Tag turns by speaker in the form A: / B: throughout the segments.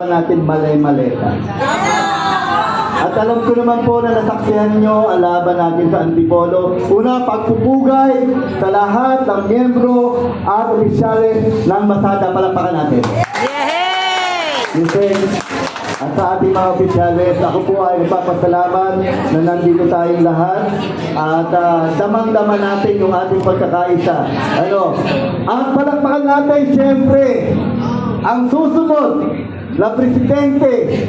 A: natin malay-maleta. At alam ko naman po na nasaksihan nyo ang laban natin sa Antipolo. Una, pagpupugay sa lahat ng miyembro at opisyales ng Masada. Palakpakan natin. Yay! At sa ating mga opisyales, ako po ay nagpapasalamat na nandito tayong lahat at damang-dama natin yung ating pagkakaisa. At palakpakan natin, siyempre, ang susunod na presidente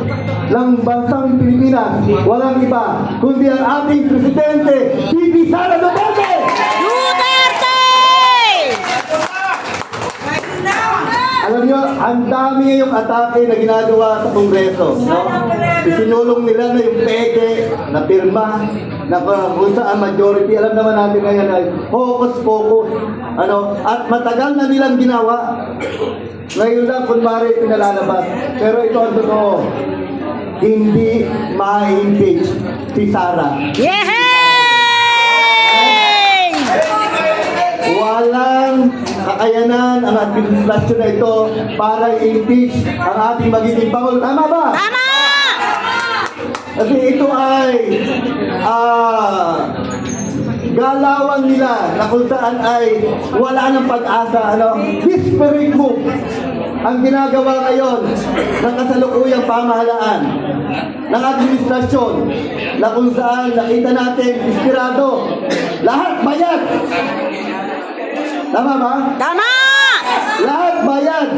A: ng bansang Pilipinas, walang iba, kundi ang ating presidente, Bibi Sara Duterte!
B: Duterte!
A: Alam nyo, ang dami ngayong atake na ginagawa sa Kongreso. No? Isinulong nila na yung peke, na pirma, na kung saan majority. Alam naman natin ngayon ay focus. At matagal na nilang ginawa. Ngayon lang, kunwari, pinalalabas. Pero ito ang totoo. Hindi ma-impeach si Sara.
B: Yay!
A: Walang kakayanan ang administrasyon na ito para i-impeach ang ating magiging Pangulo. Tama ba?
B: Tama!
A: Kasi ito ay galawan nila na kung saan ay wala ng pag-asa. Desperate move ang ginagawa ngayon ng kasalukuyang pamahalaan ng administrasyon na kung saan nakita natin desperado. Lahat bayad. Tama ba?
B: Tama!
A: Lahat bayad.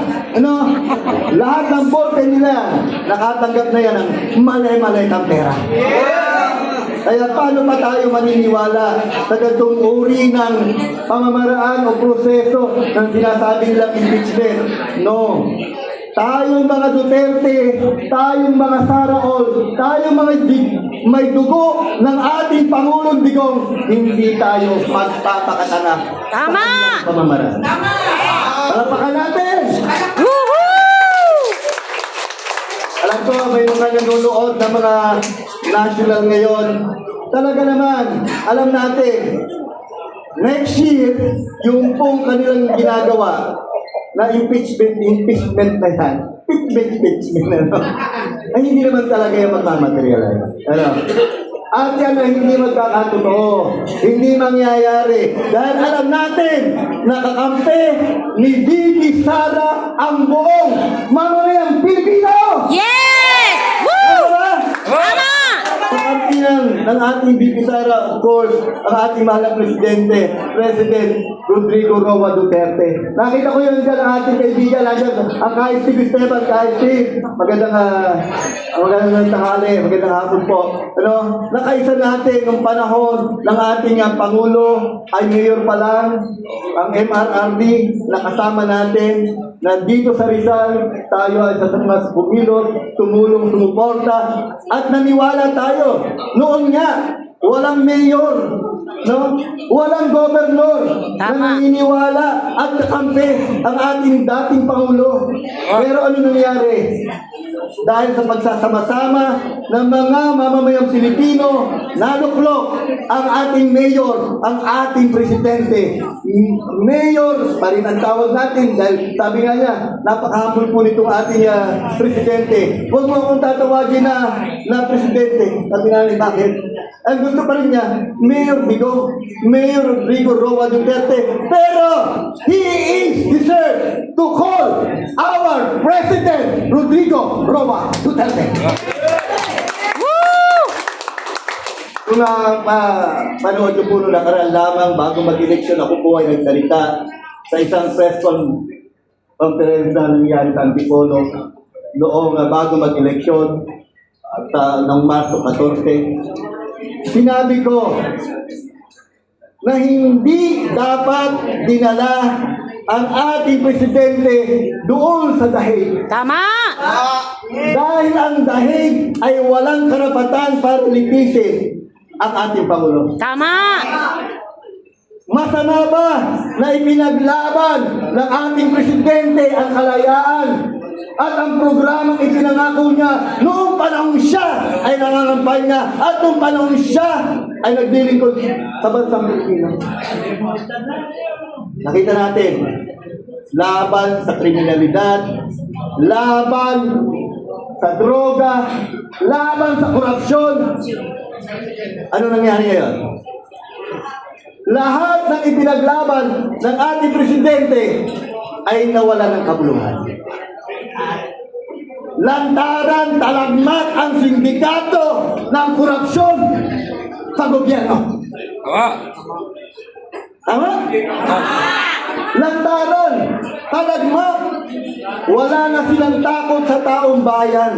A: Lahat ng bote nila nakatanggap na yan ng malay-malay ng pera. Kaya paano pa tayo maniniwala sa ganitong uri ng pamamaraan o proseso ng sinasabi nilang impeachment? No. Tayong mga Duterte, tayong mga Sara All, tayong mga may dugo ng ating Pangulong Digong, hindi tayo magpapakatana.
B: Tama!
A: Sa pamamaraan. Tama! Palapakan natin!
B: Woohoo!
A: Alam ko, may mga nanonood ng mga national ngayon. Talaga naman, alam natin, next year, yung pong kanilang ginagawa na impeachment na yan, impeachment na ay hindi naman talaga yung magmamaterialize. At yan ay hindi magkakatotoo. Hindi mangyayari. Dahil alam natin, nakakampi ni Bibi Sara ang buong mamamayang Pilipino!
B: Yes! Woo! Tama!
A: Kakampi ng ating Bibi Sara, of course, ang ating mahal President Rodrigo Roa Duterte. Nakita ko yun dyan ang ating kaibigan, ang kahit Steve Esteban, magandang tanghali, magandang hapon po. Nakaisa natin nung panahon ng ating Pangulo ay mayor pa lang, ang MRRD, nakasama natin na dito sa Rizal, tayo ay sa mas bumilos, tumulong, sumuporta, at naniwala tayo. Noon nga, walang mayor, walang gobernador na naniniwala at nakampi ang ating dating Pangulo. Pero ano nangyari? Dahil sa pagsasama-sama ng mga mamamayang Pilipino, naluklok ang ating mayor, ang ating presidente. Mayor pa rin ang tawag natin dahil sabi nga niya, napaka-humble po nitong ating presidente. Huwag mo akong tatawagin na presidente. Sabi nga niya, bakit? Ang gusto pa rin niya, Mayor Rodrigo Roa Duterte. Pero, he is deserved to call our President Rodrigo Roa Duterte.
B: Woo!
A: Kung panood nyo po nung nakaraan lamang bago mag-eleksyon, ako po ay nagsalita sa isang press conference na nangyari sa Antipolo noong bago mag-eleksyon ng Marso 14. Sinabi ko na hindi dapat dinala ang ating presidente doon sa dahig.
B: Tama!
A: Dahil ang dahig ay walang karapatan para litisin ang ating Pangulo.
B: Tama!
A: Masama ba na ipinaglaban ng ating presidente ang kalayaan at ang programang ipinangako niya noong panahon siya ay nangangampanya at noong panahon siya ay naglilingkod sa bansang Pilipinas? Nakita natin, laban sa kriminalidad, laban sa droga, laban sa korupsyon. Ano nangyari ngayon? Lahat ng ipinaglaban ng ating presidente ay nawala ng kabuluhan. Lantaran, talagmat ang sindikato ng korupsyon sa gobyerno. Tama? Lantaran, talagmat, wala na silang takot sa taong bayan.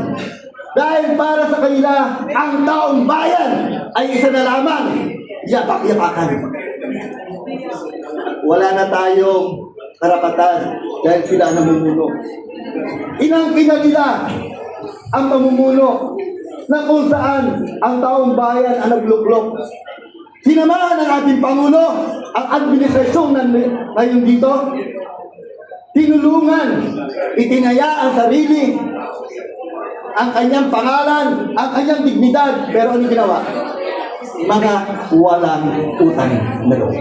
A: Dahil para sa kanila, ang taong bayan ay isa na lamang, yapak-yapakan. Wala na tayong karapatan dahil sila ang namumuno. Inangkin nila ang pamumuno na kung saan ang taong bayan ang nagluklok. Sinamahan ng ating Pangulo ang administrasyon ngayon dito. Tinulungan, itinaya ang sarili, ang kanyang pangalan, ang kanyang dignidad. Pero ano ginawa? Mga walang utang na loob.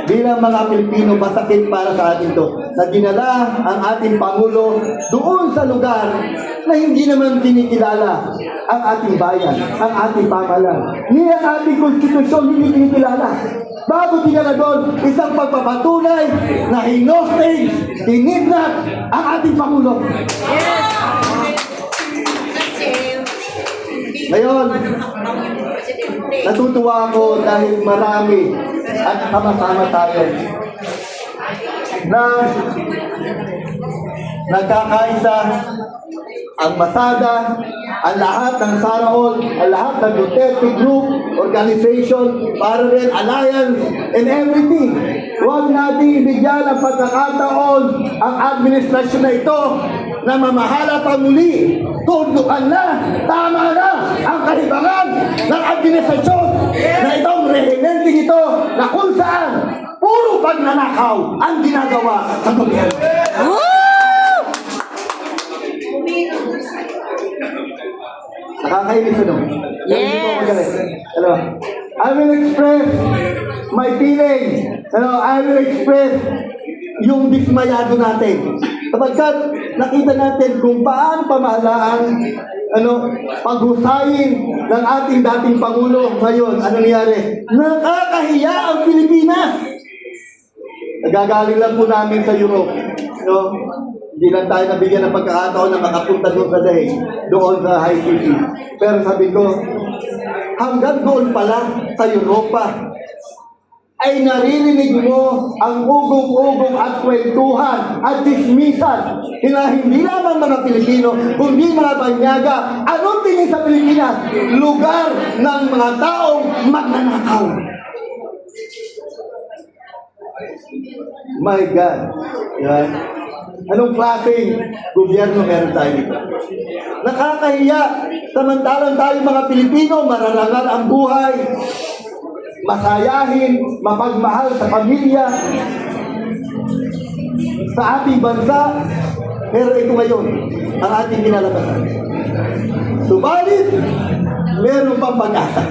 A: Bilang mga Pilipino, masakit para sa atin to na dinala ang ating Pangulo doon sa lugar na hindi naman kinikilala ang ating bayan, ang ating pamahalaan. Ni ang ating konstitusyon hindi kinikilala. Bago dinala doon, isang pagpapatunay na hinostage, dinidnat ang ating Pangulo. Ngayon, natutuwa ako dahil marami at sama-sama tayo na nagkakaisa ang Masada, ang lahat ng Saraol, ang lahat ng Duterte Group, Organization, Parallel Alliance, and everything. Huwag natin ibigyan ang pagkakataon ang administrasyon na ito na mamahala pa muli. Tundukan na, tama na ang kahibangan ng administrasyon na itong rehimenting ito na kung saan puro pagnanakaw ang ginagawa sa gobyerno. Nakakainis ano?
B: Yes.
A: Ano? I will express my feelings. Ano? I will express yung dismayado natin. Kapagkat nakita natin kung paano pamahalaan paghusayin ng ating dating Pangulo ngayon, ano nangyari? Nakakahiya ang Pilipinas! Nagagaling lang po namin sa Europe. No? Hindi lang tayo nabigyan ng pagkakataon na makapunta doon sa Dahig, doon sa High City. Pero sabi ko, hanggang doon pala sa Europa, ay naririnig mo ang ugong-ugong at kwentuhan at dismisan na hindi lamang mga Pilipino, kundi mga banyaga. Anong tingin sa Pilipinas? Lugar ng mga taong magnanakaw. My God. Yan. Anong klaseng gobyerno meron tayo dito? Nakakahiya. Samantalang tayo mga Pilipino, mararangal ang buhay, masayahin, mapagmahal sa pamilya, sa ating bansa. Pero ito ngayon, ang ating kinalabasan. Subalit, meron pang pag-asa.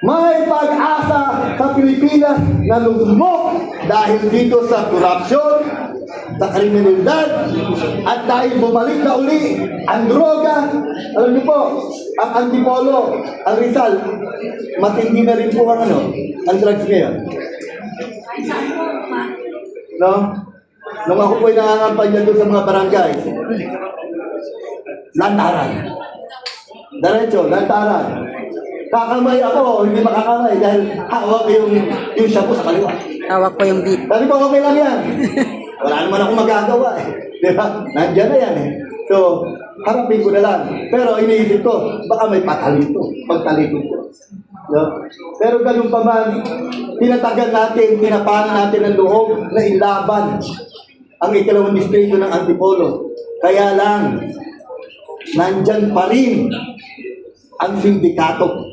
A: May pag-asa sa Pilipinas na lumubog dahil dito sa korupsyon, sa kriminalidad, at dahil bumalik na uli ang droga. Alam niyo po, ang Antipolo, ang Rizal, matindi na rin po ang ang drugs ngayon. No? Nung ako po'y nangangampanya doon sa mga barangay, lantaran. Diretso, lantaran. Kakamay ako, hindi makakamay dahil hawak yung shampoo sa kaliwa.
B: Hawak ko yung beat.
A: Sabi ko, okay lang yan. Wala naman akong magagawa eh. Di ba? Nandiyan na yan eh. So, harapin ko na lang. Pero iniisip ko, baka may patalito. Pagtalito ko. No? Pero ganun pa man, tinatagan natin, tinapanan natin ang loob na ilaban ang ikalawang distrito ng Antipolo. Kaya lang, nandyan pa rin ang sindikato.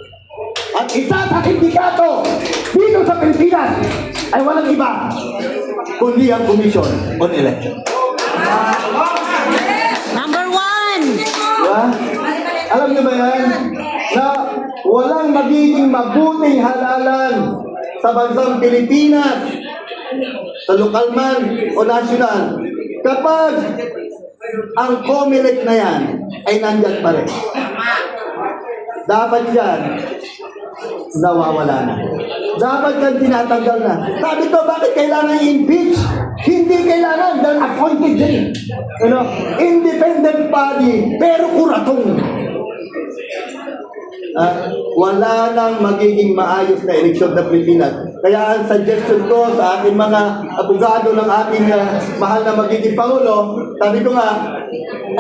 A: At isa sa sindikato dito sa Pilipinas ay walang iba kundi ang Commission on Election.
B: Number 1!
A: Diba? Alam niyo ba yan? Na walang magiging mabuting halalan sa bansang Pilipinas, sa lokal man o nasyonal, kapag ang COMELEC na yan ay nandyan pa rin, dapat yan nawawala na. Dapat yan tinatanggal na. Sabi ko, bakit kailangan i-impeach? Hindi kailangan dahil appointed din. Independent body, pero kuratong. Wala nang magiging maayos na eleksyon sa Pilipinas. Kaya ang suggestion ko sa ating mga abogado ng ating mahal na magiging Pangulo, sabi ko nga,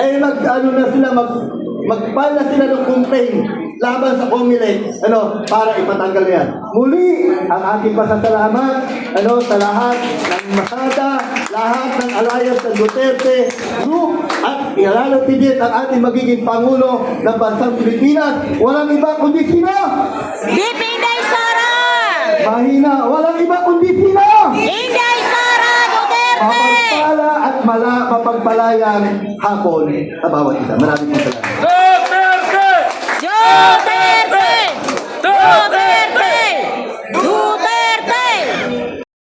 A: ay mag-file na sila ng complaint laban sa COMELEC, para ipatanggal yan. Muli, ang ating pasasalamat, sa lahat ng Masada, lahat ng Alliance ng Duterte Group, at lalo tigit ang ating magiging Pangulo ng Bansang Pilipinas. Walang iba kundi sino?
B: VP Inday Sara!
A: Mahina, walang iba kundi sino?
B: Inday Sara Duterte!
A: Mapagpala at mapagpalayang hapon sa bawat isa. Maraming salamat.